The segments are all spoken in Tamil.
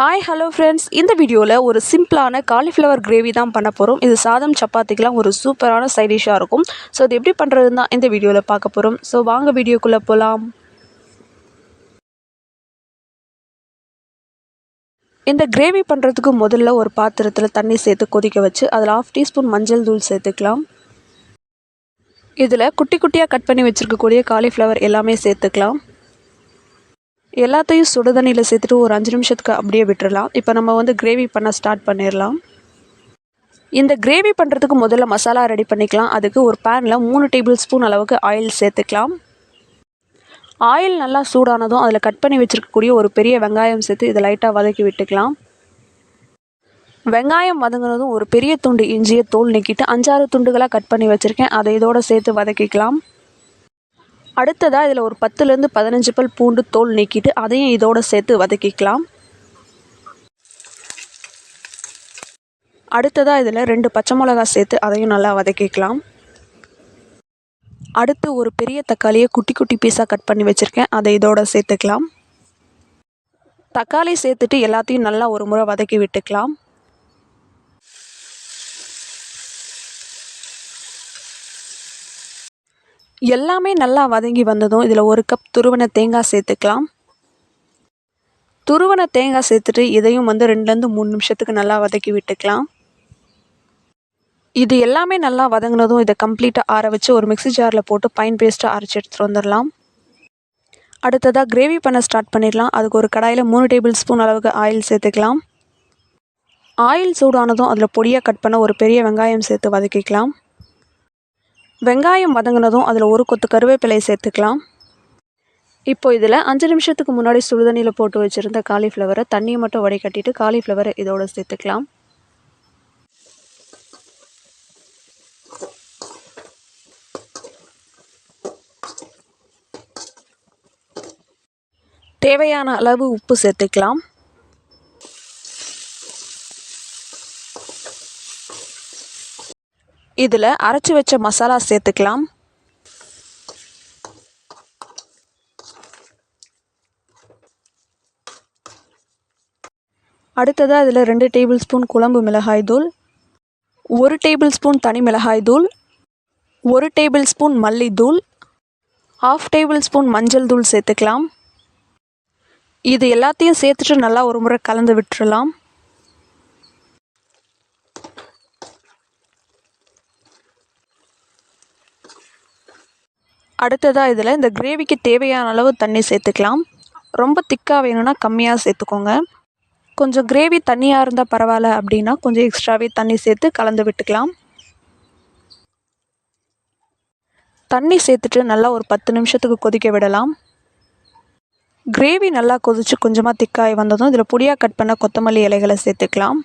ஹாய் ஹலோ ஃப்ரெண்ட்ஸ், இந்த வீடியோவில் ஒரு சிம்பிளான காலிஃப்ளவர் கிரேவி தான் பண்ண போகிறோம். இது சாதம் சப்பாத்திக்கெலாம் ஒரு சூப்பரான சைட் டிஷ்ஷாக இருக்கும். ஸோ இது எப்படி பண்ணுறதுன்னு தான் இந்த வீடியோவில் பார்க்க போகிறோம். ஸோ வாங்க வீடியோக்குள்ளே போகலாம். இந்த கிரேவி பண்ணுறதுக்கு முதல்ல ஒரு பாத்திரத்தில் தண்ணி சேர்த்து கொதிக்க வச்சு அதில் 1/2 டீஸ்பூன் மஞ்சள் தூள் சேர்த்துக்கலாம். இதில் குட்டி குட்டியாக கட் பண்ணி வச்சுருக்கக்கூடிய காலிஃப்ளவர் எல்லாமே சேர்த்துக்கலாம். எல்லாத்தையும் சுடுதண்ணியில் சேர்த்துட்டு ஒரு 5 நிமிஷத்துக்கு அப்படியே விட்டுடலாம். இப்போ நம்ம கிரேவி பண்ண ஸ்டார்ட் பண்ணிடலாம். இந்த கிரேவி பண்ணுறதுக்கு முதல்ல மசாலா ரெடி பண்ணிக்கலாம். அதுக்கு ஒரு பேனில் 3 டேபிள் ஸ்பூன் அளவுக்கு ஆயில் சேர்த்துக்கலாம். ஆயில் நல்லா சூடானதும் அதில் கட் பண்ணி வச்சுருக்கக்கூடிய ஒரு பெரிய வெங்காயம் சேர்த்து இதை லைட்டாக வதக்கி விட்டுக்கலாம். வெங்காயம் வதங்கினதும் ஒரு பெரிய துண்டு இஞ்சியை தோல் நீக்கிட்டு 5-6 துண்டுகளாக கட் பண்ணி வச்சுருக்கேன். அதை இதோடு சேர்த்து வதக்கிக்கலாம். அடுத்ததாக இதில் ஒரு 10லேருந்து 15 பல் பூண்டு தோல் நீக்கிட்டு அதையும் இதோடு சேர்த்து வதக்கிக்கலாம். அடுத்ததாக இதில் 2 பச்சை மிளகா சேர்த்து அதையும் நல்லா வதக்கிக்கலாம். அடுத்து ஒரு பெரிய தக்காளியை குட்டி குட்டி பீஸாக கட் பண்ணி வச்சுருக்கேன். அதை இதோடு சேர்த்துக்கலாம். தக்காளி சேர்த்துட்டு எல்லாத்தையும் நல்லா ஒரு முறை வதக்கி விட்டுக்கலாம். எல்லாமே நல்லா வதங்கி வந்ததும் இதில் 1 கப் துருவன தேங்காய் சேர்த்துக்கலாம். துருவன தேங்காய் சேர்த்துட்டு இதையும் 2லேருந்து 3 நிமிஷத்துக்கு நல்லா வதக்கி விட்டுக்கலாம். இது எல்லாமே நல்லா வதங்கினதும் இதை கம்ப்ளீட்டாக ஆற வச்சு ஒரு மிக்ஸி ஜாரில் போட்டு ஃபைன் பேஸ்ட்டாக அரைச்சி எடுத்துகிட்டு வந்துடலாம். அடுத்ததாக கிரேவி பண்ண ஸ்டார்ட் பண்ணிடலாம். அதுக்கு ஒரு கடாயில் 3 டேபிள் ஸ்பூன் அளவுக்கு ஆயில் சேர்த்துக்கலாம். ஆயில் சூடானதும் அதில் பொடியாக கட் பண்ண ஒரு பெரிய வெங்காயம் சேர்த்து வதக்கிக்கலாம். வெங்காயம் வதங்கினதும் அதில் 1 கொத்து கருவேப்பிலை சேர்த்துக்கலாம். இப்போ இதில் 5 நிமிஷத்துக்கு முன்னாடி சுடுதண்ணியில் போட்டு வச்சுருந்த காலிஃப்ளவரை தண்ணியை மட்டும் வடிகட்டிட்டு காலிஃப்ளவரை இதோடு சேர்த்துக்கலாம். தேவையான அளவு உப்பு சேர்த்துக்கலாம். இதில் அரைச்சி வச்ச மசாலா சேர்த்துக்கலாம். அடுத்ததாக இதில் 2 டேபிள் ஸ்பூன் குழம்பு மிளகாய் தூள், 1 டேபிள் ஸ்பூன் தனி மிளகாய் தூள், 1 டேபிள் ஸ்பூன் மல்லித்தூள், 1/2 டேபிள் ஸ்பூன் மஞ்சள் தூள் சேர்த்துக்கலாம். இது எல்லாத்தையும் சேர்த்துட்டு நல்லா ஒரு முறை கலந்து விட்டுறலாம். அடுத்ததாக இதில் இந்த கிரேவிக்கு தேவையான அளவு தண்ணி சேர்த்துக்கலாம். ரொம்ப திக்காக வேணும்னா கம்மியாக சேர்த்துக்கோங்க. கொஞ்சம் கிரேவி தண்ணியாக இருந்தால் பரவாயில்ல அப்படின்னா கொஞ்சம் எக்ஸ்ட்ராவே தண்ணி சேர்த்து கலந்து விட்டுக்கலாம். தண்ணி சேர்த்துட்டு நல்லா ஒரு 10 நிமிஷத்துக்கு கொதிக்க விடலாம். கிரேவி நல்லா கொதித்து கொஞ்சமாக திக்காகி வந்ததும் இதில் பொடியாக கட் பண்ண கொத்தமல்லி இலைகளை சேர்த்துக்கலாம்.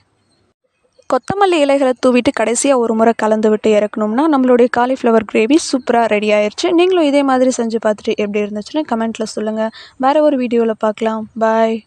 கொத்தமல்லி இலைகளை தூவிட்டு கடைசியாக ஒரு முறை கலந்து விட்டு இறக்கணும்னா நம்மளுடைய காலிஃப்ளவர் கிரேவி சூப்பராக ரெடி ஆயிடுச்சு. நீங்களும் இதே மாதிரி செஞ்சு பார்த்துட்டு எப்படி இருந்துச்சுன்னு கமெண்ட்டில் சொல்லுங்கள். வேறு ஒரு வீடியோவில் பார்க்கலாம். பாய்.